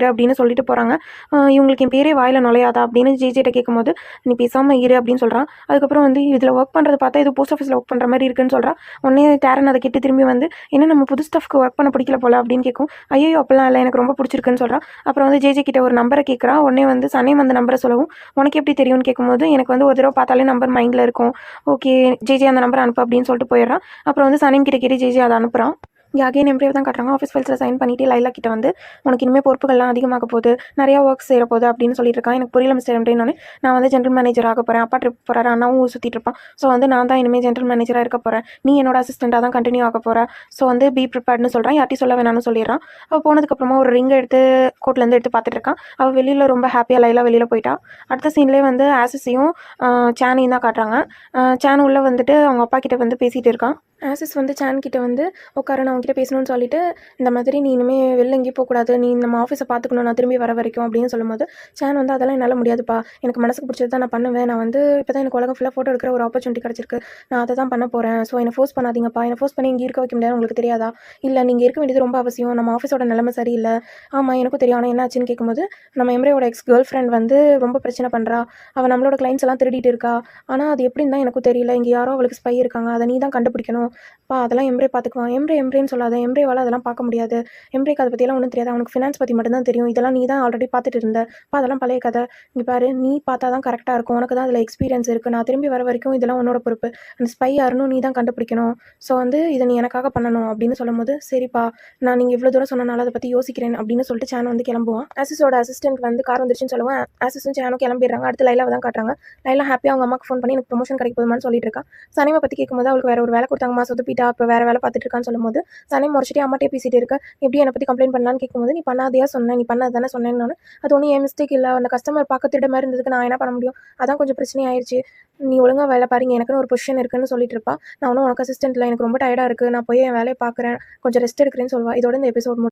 Character அப்படின்னு சொல்லிட்டு போகிறாங்க. இவங்களுக்கு என் பேரே வாயில் நுழையாதா அப்படின்னு ஜேஜேட்ட கேட்கும்போது நீ பேசாமல் இரு அப்படின்னு சொல்கிறான். அதுக்கப்புறம் வந்து இதில் ஒர்க் பண்ணுறது பார்த்தா இது போஸ்ட் ஆஃபீஸில் ஒர்க் பண்ணுற மாதிரி இருக்குன்னு சொல்கிறான். உடனே டேரன் அதை கேட்டு திரும்பி வந்து என்ன நம்ம புது ஸ்டாஃப்க்கு ஒர்க் பண்ண பிடிக்கல போல அப்படின்னு கேட்கும். ஐயோ அப்பெல்லாம் இல்லை, எனக்கு ரொம்ப பிடிச்சிருக்குன்னு சொல்கிறான். அப்புறம் வந்து ஜேஜே கிட்ட ஒரு நம்பரை கேட்குறான். உடனே வந்து சனேம் அந்த நம்பரை சொல்லவும் உனக்கு எப்படி தெரியும்னு கேட்கும்போது எனக்கு வந்து ஒரு தடவை பார்த்தாலே நம்பர் மைண்டில் இருக்கும். ஓகே ஜேஜே அந்த நம்பர் அனுப்பு அப்படின்னு சொல்லிட்டு போயிடுறான். அப்புறம் வந்து சனேம் கிட்ட கேட்டு ஜேஜே அதை அனுப்புகிறான். இங்கே அகைன் எம்ப்ளாய் தான் காட்டுறாங்க. ஆஃபீஸ் ஃபைல்ஸில் சைன் பண்ணிவிட்டு லைலா கிட்ட வந்து உனக்கு இனிமேல் பொறுப்புகள்லாம் அதிகமாக போகுது, நிறையா ஒர்க் செய்கிற போகுது அப்படின்னு சொல்லிட்டு இருக்கான். எனக்கு புரியல மிஸ்டர் எம்ப்ளாயினோடனே நான் வந்து ஜென்ரல் மேனேஜர் ஆக போகிறேன். அப்பா ட்ரிப் போகிறாரு, அண்ணாவும் ஊர் சுற்றிட்டு இருப்பான். ஸோ வந்து நான் தான் இனிமேல் ஜென்ரல் மேனேஜராக இருக்க போகிறேன், நீ என்னோட அசிஸ்டண்ட்டாக தான் கண்டினியூ ஆக போகிறேன். ஸோ வந்து பி ப்ரிப்பேர்ட்னு சொல்கிறான். யார்ட்டையும் சொல்ல வேணாம்னு சொல்லிடுறான். அவள் போனதுக்கப்புறமா ஒரு ரிங் எடுத்து கோட்லேருந்து எடுத்து பார்த்துட்டு இருக்கான். அவள் வெளியில் ரொம்ப ஹாப்பியாக லைலா வெளியில் போயிட்டா. அடுத்த சீன்லேயே வந்து ஆசிஸையும் சேனையும் தான் காட்டுறாங்க. சேன் உள்ளே வந்துட்டு அவங்க அப்பா கிட்ட வந்து பேசிகிட்டு இருக்கான். ஆசிஸ் வந்து சேன் கிட்ட வந்து உட்கார நான் அவங்ககிட்ட பேசணும்னு சொல்லிட்டு இந்த மாதிரி நீ இனிமேல் வெளில எங்கேயும் போகக்கூடாது, நீ நம்ம ஆஃபீஸை பார்த்துக்கணும் நான் திரும்பி வர வரைக்கும் அப்படின்னு சொல்லும்போது சேன் வந்து அதெல்லாம் என்னால் முடியாதுப்பா, எனக்கு மனசுக்கு பிடிச்சது தான் நான் பண்ணுவேன், நான் வந்து இப்போ தான் எனக்கு உலகம் ஃபுல்லாக ஃபோட்டோ எடுக்கிற ஒரு ஆப்பர்ச்சுனிட்டி கிடச்சிருக்கு, நான் அதை தான் பண்ண போகிறேன், ஸோ என்னை ஃபோர்ஸ் பண்ணாதீங்கப்பா, என்னை ஃபோர்ஸ் பண்ணி இங்கே இருக்க வைக்க முடியாது, உங்களுக்கு தெரியாதா, இல்லை நீங்கள் இருக்க வேண்டியது ரொம்ப அவசியம், நம்ம ஆஃபீஸோட நிலைமை சரியில்லை. ஆமாம் எனக்கும் தெரியும், ஆனால் என்ன ஆச்சுன்னு கேட்கும்போது நம்ம எம்ரேயோட எக்ஸ் கேர்ள் ஃப்ரெண்ட் வந்து ரொம்ப பிரச்சனை பண்ணுறா, அவள் நம்மளோட கிளைண்ட்ஸ் எல்லாம் திருடிட்டு இருக்கா, ஆனால் அது எப்படின்னு தான் எனக்கும் தெரியல, இங்கே யாரோ அவளுக்கு ஸ்பை இருக்காங்க, அதை நீ தான் கண்டுபிடிக்கணும் பா, அதெல்லாம் எம்ரே பார்த்துக்குவான், எம்ரேன்னு சொல்லாத, எம்ரேவால் அதெல்லாம் பார்க்க முடியாது, எம்ரேக்கு அதை பற்றியெல்லாம் ஒன்றும் தெரியாது, அவனுக்கு ஃபினான்ஸ் பற்றி மட்டும்தான் தெரியும், இதெல்லாம் நீ தான் ஆல்ரெடி பார்த்துட்டு இருந்த பா, அதெல்லாம் பழைய கதை, இங்கே பாரு நீ பார்த்தா தான் கரெக்டாக இருக்கும், உனக்கு தான் அதில் எக்ஸ்பீரியன்ஸ் இருக்குது, நான் திரும்பி வர வரைக்கும் இதெல்லாம் உன்னோட பொறுப்பு, அந்த ஸ்பை யாருன்னு நீ தான் கண்டுபிடிக்கணும், ஸோ வந்து இதை நீ எனக்காக பண்ணணும் அப்படின்னு சொல்லும்போது சரிப்பா நான் நீங்கள் இவ்வளோ தூரம் சொன்னனால அதை பற்றி யோசிக்கிறேன் அப்படின்னு சொல்லிட்டு சேன் வந்து கிளம்புவான். ஆசிஸோட அசிஸ்டன்ட் வந்து கார் வந்துருச்சுன்னு சொல்லுவான். ஆசிஸும் சேனும் கிளம்பிடுறாங்க. அடுத்து லைலாவை தான் காட்டுறாங்க. லைலா ஹாப்பியாக அவங்க அம்மாக்கு ஃபோன் பண்ணி எனக்கு ப்ரொமோஷன் கிடைக்க போதுமான்னு சொல்லிட்டு இருக்கா. சனிமை பற்றி கேட்கும்போது அவளுக்கு வேற ஒரு வேலை கொடுத்தாங்கம்மா, சொதப்பிட்டா, இப்போ வேறு வேலை பார்த்துட்டு இருக்கான்னு சொல்லும்போது சனி முறைச்சிட்டு அம்மாட்டே பேசிட்டு இருக்க, எப்படி என்னை பற்றி கம்ப்ளைண்ட் பண்ணலான்னு கேட்கும்போது நீ பண்ணாதையா சொன்னேன், நீ பண்ணது தானே சொன்னேன்னு, அது ஒன்றும் என் மிஸ்டேக் இல்லை, அந்த கஸ்டமர் பார்க்க திட மாதிரி இருந்ததுக்கு நான் என்ன பண்ண முடியும், அதான் கொஞ்சம் பிரச்சனை ஆயிடுச்சு, நீ ஒழுங்காக வேலை பாருங்க, எனக்குன்னு ஒரு பொசிஷன் இருக்குன்னு சொல்லிட்டு இருப்பா. நான் ஒன்றும் உனக்கு அசிஸ்டன்ட் இல்லை, எனக்கு ரொம்ப டயர்டாக இருக்குது, நான் போய் என் வேலையை பார்க்குறேன், கொஞ்சம் ரெஸ்ட் எடுக்கிறேன்னு சொல்லுவா. இதோட இந்த எபிசோட்